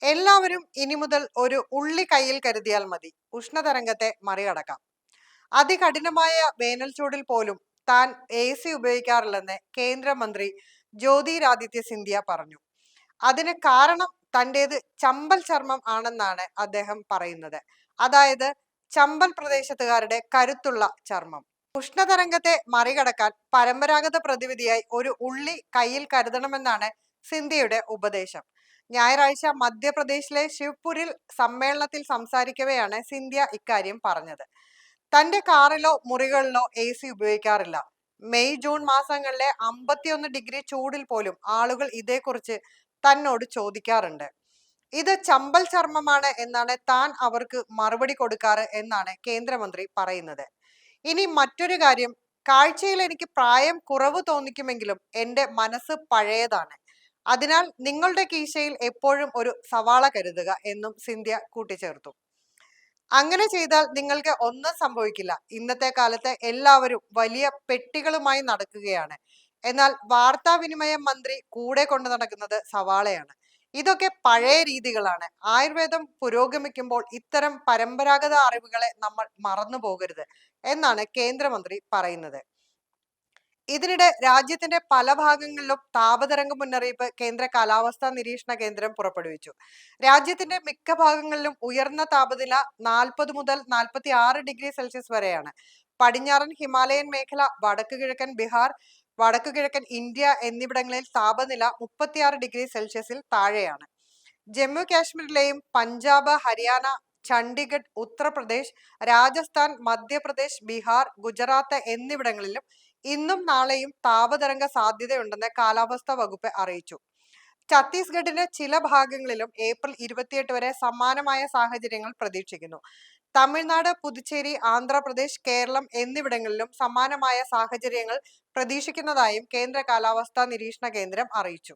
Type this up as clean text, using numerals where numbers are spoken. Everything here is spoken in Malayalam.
എല്ലാവരും ഇനി മുതൽ ഒരു ഉള്ളി കയ്യിൽ കരുതിയാൽ മതി, ഉഷ്ണതരംഗത്തെ മറികടക്കാം. അതികഠിനമായ വേനൽ ചൂടിൽ പോലും താൻ AC ഉപയോഗിക്കാറില്ലെന്ന് കേന്ദ്രമന്ത്രി ജ്യോതിരാദിത്യ സിന്ധ്യ പറഞ്ഞു. അതിന് കാരണം തൻ്റേത് ചമ്പൽ ചർമ്മം ആണെന്നാണ് അദ്ദേഹം പറയുന്നത്. അതായത് ചമ്പൽ പ്രദേശത്തുകാരുടെ കരുത്തുള്ള ചർമ്മം. ഉഷ്ണതരംഗത്തെ മറികടക്കാൻ പരമ്പരാഗത പ്രതിവിധിയായി ഒരു ഉള്ളി കയ്യിൽ കരുതണമെന്നാണ് സിന്ധ്യയുടെ ഉപദേശം. ഞായറാഴ്ച മധ്യപ്രദേശിലെ ശിവ്പുരിൽ സമ്മേളനത്തിൽ സംസാരിക്കവെയാണ് സിന്ധ്യ ഇക്കാര്യം പറഞ്ഞത്. തന്റെ കാറിലോ മുറികളിലോ AC ഉപയോഗിക്കാറില്ല. മെയ് ജൂൺ മാസങ്ങളിലെ 51 ഡിഗ്രി ചൂടിൽ പോലും ആളുകൾ ഇതേക്കുറിച്ച് തന്നോട് ചോദിക്കാറുണ്ട്. ഇത് ചമ്പൽ ചർമ്മമാണ് എന്നാണ് താൻ അവർക്ക് മറുപടി കൊടുക്കാറ് എന്നാണ് കേന്ദ്രമന്ത്രി പറയുന്നത്. ഇനി മറ്റൊരു കാര്യം, കാഴ്ചയിൽ എനിക്ക് പ്രായം കുറവ് തോന്നിക്കുമെങ്കിലും എൻ്റെ മനസ്സ് പഴയതാണ്. അതിനാൽ നിങ്ങളുടെ കീശയിൽ എപ്പോഴും ഒരു സവാള കരുതുക എന്നും സിന്ധ്യ കൂട്ടിച്ചേർത്തു. അങ്ങനെ ചെയ്താൽ നിങ്ങൾക്ക് ഒന്നും സംഭവിക്കില്ല. ഇന്നത്തെ കാലത്ത് എല്ലാവരും വലിയ പെട്ടികളുമായി നടക്കുകയാണ്. എന്നാൽ വാർത്താവിനിമയ മന്ത്രി കൂടെ കൊണ്ടു നടക്കുന്നത് സവാളയാണ്. ഇതൊക്കെ പഴയ രീതികളാണ്. ആയുർവേദം പുരോഗമിക്കുമ്പോൾ ഇത്തരം പരമ്പരാഗത അറിവുകളെ നമ്മൾ മറന്നു പോകരുത് എന്നാണ് കേന്ദ്രമന്ത്രി പറയുന്നത്. ഇതിനിടെ രാജ്യത്തിന്റെ പല ഭാഗങ്ങളിലും താപതരംഗ മുന്നറിയിപ്പ് കേന്ദ്ര കാലാവസ്ഥാ നിരീക്ഷണ കേന്ദ്രം പുറപ്പെടുവിച്ചു. രാജ്യത്തിന്റെ മിക്ക ഭാഗങ്ങളിലും ഉയർന്ന താപനില 40 മുതൽ 46 ഡിഗ്രി സെൽഷ്യസ് വരെയാണ്. പടിഞ്ഞാറൻ ഹിമാലയൻ മേഖല, വടക്കു കിഴക്കൻ ബീഹാർ, വടക്കു കിഴക്കൻ ഇന്ത്യ എന്നിവിടങ്ങളിൽ താപനില 36 ഡിഗ്രി സെൽഷ്യസിൽ താഴെയാണ്. ജമ്മു കാശ്മീരിലെയും പഞ്ചാബ്, ഹരിയാന, ചണ്ഡീഗഡ്, ഉത്തർപ്രദേശ്, രാജസ്ഥാൻ, മധ്യപ്രദേശ്, ബീഹാർ, ഗുജറാത്ത് എന്നിവിടങ്ങളിലും ഇന്നും നാളെയും താപതരംഗ സാധ്യതയുണ്ടെന്ന് കാലാവസ്ഥാ വകുപ്പ് അറിയിച്ചു. ഛത്തീസ്ഗഡിന്റെ ചില ഭാഗങ്ങളിലും ഏപ്രിൽ 28 വരെ സമാനമായ സാഹചര്യങ്ങൾ പ്രതീക്ഷിക്കുന്നു. തമിഴ്നാട്, പുതുച്ചേരി, ആന്ധ്രാപ്രദേശ്, കേരളം എന്നിവിടങ്ങളിലും സമാനമായ സാഹചര്യങ്ങൾ പ്രതീക്ഷിക്കുന്നതായും കേന്ദ്ര കാലാവസ്ഥാ നിരീക്ഷണ കേന്ദ്രം അറിയിച്ചു.